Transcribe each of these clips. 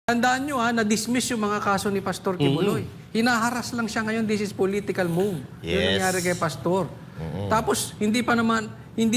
Tandaan nyo na-dismiss yung mga kaso ni Pastor Kibuloy. Hinaharas lang siya ngayon. This is political move. Yung nangyari kay Pastor. Tapos, hindi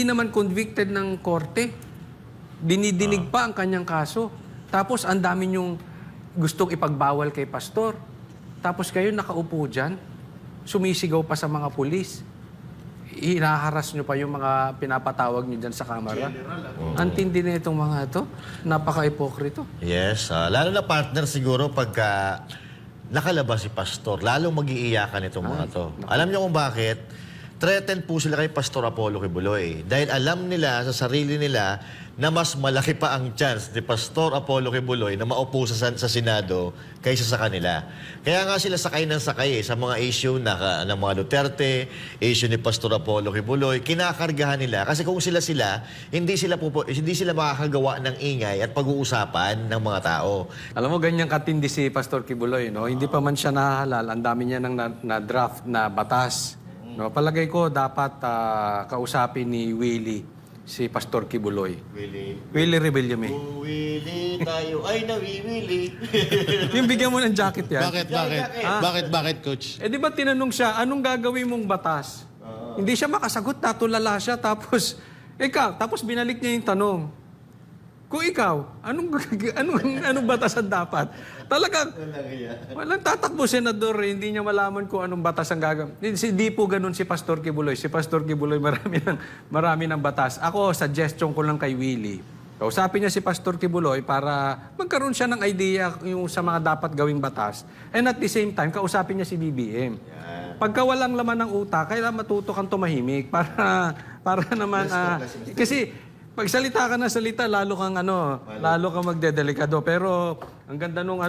naman convicted ng korte. Dinidinig pa ang kanyang kaso. Tapos, ang dami nyong gustong ipagbawal kay Pastor. Tapos kayo nakaupo dyan, sumisigaw pa sa mga pulis. Hinaharas nyo pa yung mga pinapatawag nyo dyan sa kamera. Ang tindi na itong mga ito. Napaka-ipokrito. Yes. Lalo na partner siguro pagka nakalabas si Pastor. Lalong mag-iiyakan itong mga to. Alam niyo kung bakit? Threatened po sila kay Pastor Apollo Kibuloy. Dahil alam nila sa sarili nila na mas malaki pa ang chance ni Pastor Apollo Kibuloy na maupo sa Senado kaysa sa kanila. Kaya nga sila sakay ng sakay sa mga issue ng mga Duterte, issue ni Pastor Apollo Kibuloy, kinakargahan nila. Kasi kung sila, hindi sila makakagawa ng ingay at pag-uusapan ng mga tao. Alam mo, ganyan katindi si Pastor Kibuloy, no? Hindi pa man siya nahalal, ang dami niya nang na-draft na batas. No, palagay ko dapat kausapin ni Willie si Pastor Kibuloy. Willie Rebellame. Willie tayo ay nawiwili. Yung bigyan mo ng jacket yan. Bakit, Coach? Eh di ba tinanong siya, anong gagawin mong batas? Hindi siya makasagot, natulala siya. Tapos binalik niya yung tanong. Kung ikaw, anong batasan dapat? Talagang, walang tatakbo senador, hindi niya malaman kung anong batas ang gagawin. Hindi po ganun si Pastor Kibuloy. Si Pastor Kibuloy marami ng batas. Ako, suggestion ko lang kay Willie. Kausapin niya si Pastor Kibuloy para magkaroon siya ng idea yung sa mga dapat gawing batas. And at the same time, kausapin niya si BBM. Pagka walang laman ng utak, kailangan matuto kang tumahimik para naman, kasi pagsalita ka na salita, lalo kang magdedelikado. Pero ang ganda nung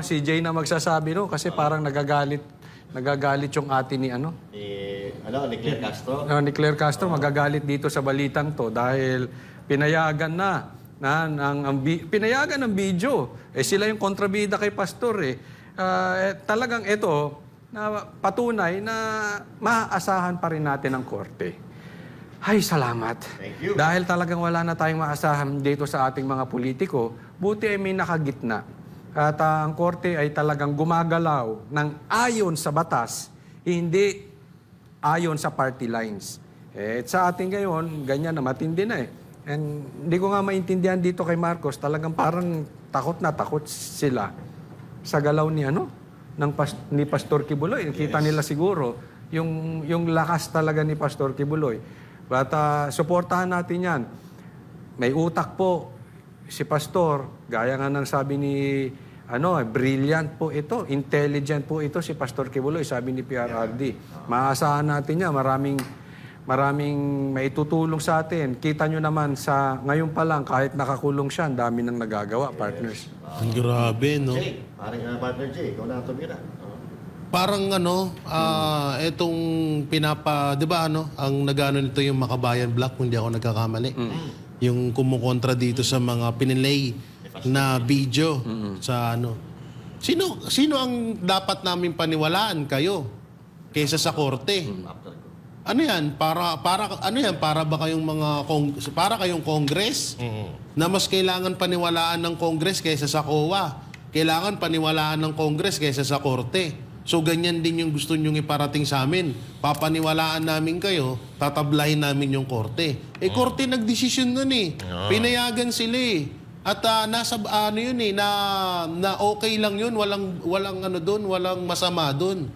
si Jay na magsasabi kasi parang nagagalit yung ati ni ni Claire Castro? Ni Claire Castro, magagalit dito sa balitang to dahil pinayagan pinayagan ng video. Sila yung kontrabida kay Pastor talagang ito na patunay na maaasahan pa rin natin ang korte. Ay, salamat. Thank you. Dahil talagang wala na tayong maasahan dito sa ating mga politiko, buti ay may nakagitna. At ang korte ay talagang gumagalaw ng ayon sa batas, hindi ayon sa party lines. Sa atin ngayon, ganyan na matindi na And hindi ko nga maintindihan dito kay Marcos, talagang parang takot na takot sila sa galaw ni Pastor Kibuloy. Kita nila siguro yung lakas talaga ni Pastor Kibuloy. But suportahan natin yan. May utak po si Pastor. Gaya nga ng sabi ni, brilliant po ito. Intelligent po ito si Pastor Kibuloy, sabi ni PRRD. Maasahan natin yan. Maraming maitutulong sa atin. Kita nyo naman ngayon pa lang, kahit nakakulong siya, ang dami nang nagagawa, partners. Grabe, no? Jay, parang partner Jay, ikaw na tumira. Parang etong di ba ang nagano nito yung Makabayan Black, kung hindi ako nagkakamali. Yung kumukontra dito sa mga pinilay na video sa Sino ang dapat namin paniwalaan kayo kaysa sa korte? Ano yan? Para ba kayong para kayong Congress na mas kailangan paniwalaan ng Congress kaysa sa COA? Kailangan paniwalaan ng Congress kaysa sa korte. So, ganyan din yung gusto nyong iparating sa amin. Papaniwalaan namin kayo, tatablahin namin yung korte. Korte nagdesisyon nun Pinayagan sila At nasa na okay lang yun, walang walang masama doon.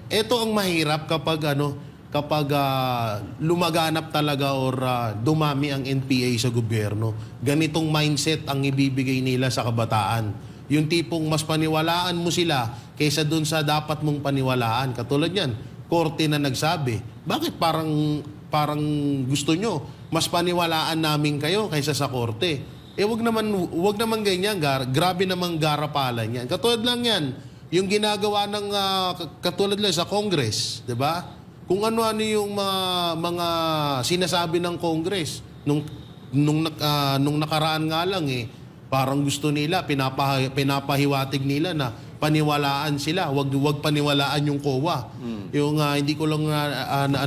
Ito ang mahirap kapag lumaganap talaga or dumami ang NPA sa gobyerno. Ganitong mindset ang ibibigay nila sa kabataan. Yung tipong mas paniwalaan mo sila kaysa dun sa dapat mong paniwalaan. Katulad yan, korte na nagsabi, bakit parang gusto nyo mas paniwalaan namin kayo kaysa sa korte? Wag naman ganyan, grabe namang garapalan yan. Katulad lang yan, yung ginagawa ng katulad lang sa Congress, 'di ba? Kung ano-ano yung mga sinasabi ng Congress nung nakaraan nga lang parang gusto nila, pinapahiwatig nila na paniwalaan sila, wag paniwalaan yung COA. Yung hindi ko lang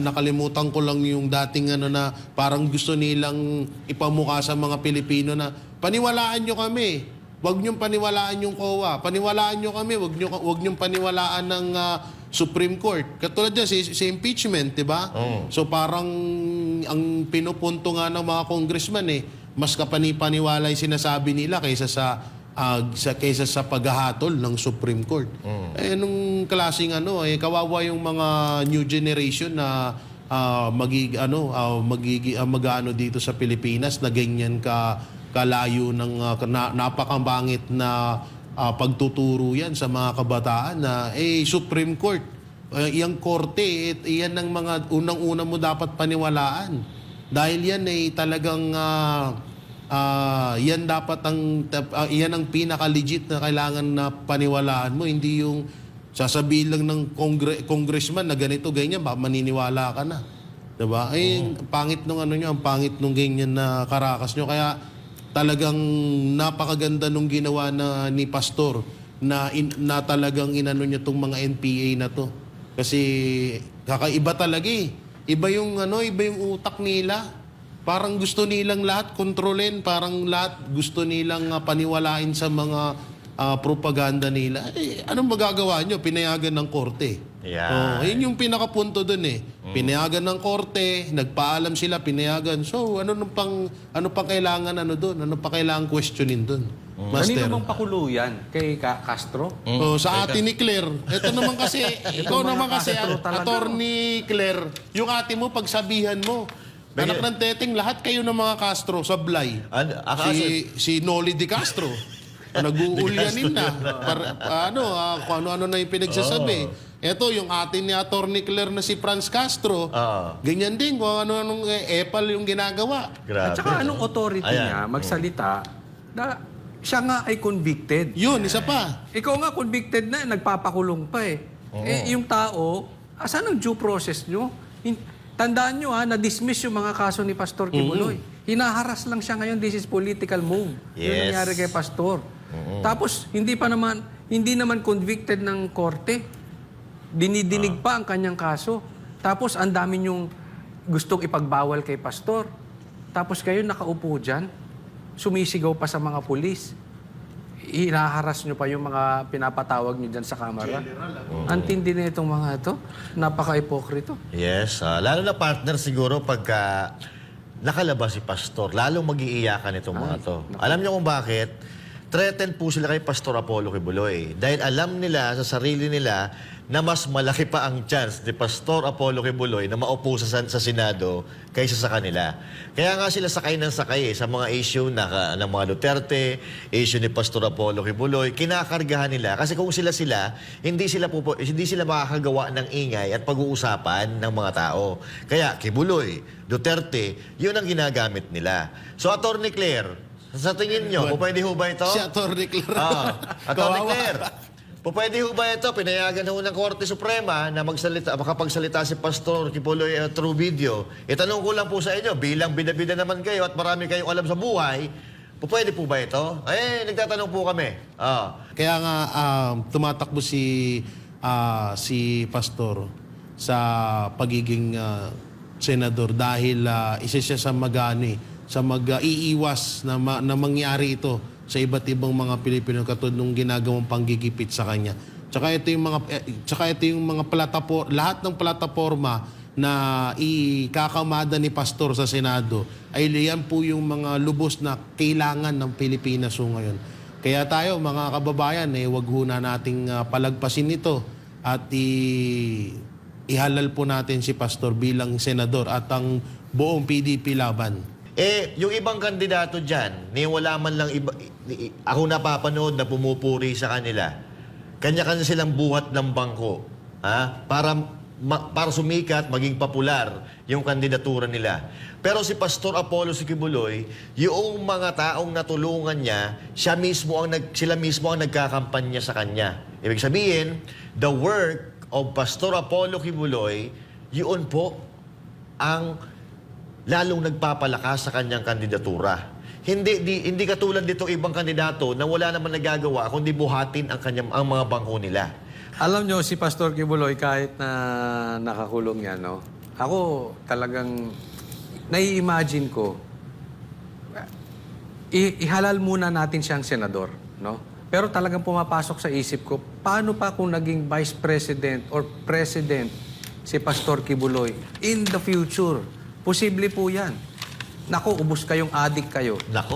nakalimutan ko lang yung dating na parang gusto nilang ipamukha sa mga Pilipino na paniwalaan nyo kami. Huwag niyong paniwalaan yung COA. Paniwalaan niyo kami, huwag niyong paniwalaan ng Supreme Court. Katulad dyan, si impeachment, di ba? So parang ang pinupunto nga ng mga congressman mas kapanipaniwala yung sinasabi nila kaysa sa paghahatol ng Supreme Court. Nung klaseng kawawa yung mga new generation na mag-ano dito sa Pilipinas na ganyan kalayo ng napakabangit na pagtuturo yan sa mga kabataan na Supreme Court, iyang korte, iyan ang mga unang-una mo dapat paniwalaan. Dahil yan talagang yan dapat yan ang pinaka-legit na kailangan na paniwalaan mo, hindi yung sasabihin lang ng congressman na ganito, ganyan, maniniwala ka na. Diba? Pangit nung ang pangit nung ganyan na karakas nyo. Kaya talagang napakaganda nung ginawa ni Pastor na talagang inano niya tong mga NPA na to. Kasi kakaiba talaga Iba yung utak nila. Parang gusto nilang lahat kontrolin, parang lahat gusto nilang paniwalain sa mga propaganda nila. Anong magagawa nyo? Pinayagan ng korte. Yeah. Yun yung pinakapunto dun Pinayagan ng korte, nagpaalam sila, pinayagan. So, ano pang kailangan doon? Ano pa kailangan questionin doon? Master. Kanino bang pakulo yan? Kay Castro? Sa atin ni Claire. Ito naman kasi, ikaw naman kasi, Castro talaga. Attorney Claire, yung ate mo, pagsabihan mo, anak ng teteng, lahat kayo ng mga Castro, sablay. Si Noli Di Castro. Nag-uulyanin na. Kung ano-ano na yung pinagsasabi. Ito, yung atin ni Attorney Claire na si Franz Castro, ganyan din, kung ano-anong epal yung ginagawa. Grabe. At saka anong authority niya magsalita na siya nga ay convicted. Yun, isa pa. Ikaw nga convicted na, nagpapakulong pa yung tao, asan ang due process nyo? Tandaan nyo na-dismiss yung mga kaso ni Pastor Kibuloy. Hinaharas lang siya ngayon, this is political move. Yun Yes. nangyari kay Pastor. Tapos, hindi naman convicted ng korte. Dinidinig pa ang kanyang kaso. Tapos, ang dami nyong gustong ipagbawal kay Pastor. Tapos kayo nakaupo dyan, sumisigaw pa sa mga pulis. Hinaharas nyo pa yung mga pinapatawag nyo dyan sa kamera. Ang tindi na itong mga ito. Napaka-ipokrito. Yes. Lalo na partner siguro pagka nakalabas si Pastor, lalong mag-iiyakan itong mga to. Alam niyo kung bakit? Threatened po sila kay Pastor Apollo Kibuloy. Dahil alam nila sa sarili nila na mas malaki pa ang chance ni Pastor Apollo Kibuloy na maupo sa Senado kaysa sa kanila. Kaya nga sila sakay ng sakay sa mga issue ng mga Duterte, issue ni Pastor Apollo Kibuloy, kinakargahan nila. Kasi kung sila, hindi sila makakagawa ng ingay at pag-uusapan ng mga tao. Kaya Kibuloy, Duterte, yun ang ginagamit nila. So, Attorney Claire, sa tingin nyo, pwede ho ba ito? Si Attorney Claire. Attorney Claire, pwede ho ba ito? Pinayagan ho ng Korte Suprema na makapagsalita si Pastor Kibuloy through video. Itanong ko lang po sa inyo, bilang bida-bida naman kayo at marami kayong alam sa buhay, pwede po ba ito? Nagtatanong po kami. Kaya nga, tumatakbo si Pastor sa pagiging senador dahil isa siya sa mag-iiwas na mangyari ito sa iba't ibang mga Pilipino katulad nung ginagawang panggigipit sa kanya. Tsaka ito yung mga lahat ng plataforma na ikakamada ni Pastor sa Senado ay liyan po yung mga lubos na kailangan ng Pilipinas ngayon. Kaya tayo mga kababayan, wag ho na nating palagpasin ito at ihalal po natin si Pastor bilang senador at ang buong PDP laban. Yung ibang kandidato dyan, wala man lang ako napapanood na pumupuri sa kanila. Kanya-kanya silang buhat ng bangko. Para sumikat, maging popular yung kandidatura nila. Pero si Pastor Apollo Kibuloy, yung mga taong natulungan niya, sila mismo ang nagkakampanya sa kanya. Ibig sabihin, the work of Pastor Apollo Kibuloy, yun po ang lalong nagpapalakas sa kanyang kandidatura. Hindi katulad dito ibang kandidato na wala naman nagagawa kundi buhatin ang mga bangko nila. Alam nyo, si Pastor Kibuloy, kahit na nakakulong yan, ako talagang nai-imagine ko, ihalal muna natin siyang senador. no? Pero talagang pumapasok sa isip ko, paano pa kung naging vice president or president si Pastor Kibuloy in the future? Posible po yan. Naku, ubos kayong adik kayo. Nako.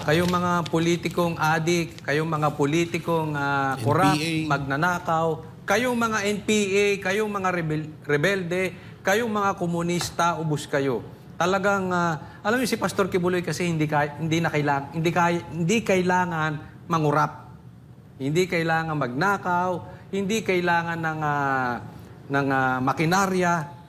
Kayong mga politikong adik, kayong mga politikong korap, NPA. magnanakaw, kayong mga NPA, kayong mga rebelde, kayong mga komunista, ubos kayo. Talagang, alam niyo si Pastor Kibuloy kasi hindi kailangan mangurap. Hindi kailangan magnakaw, hindi kailangan ng makinarya.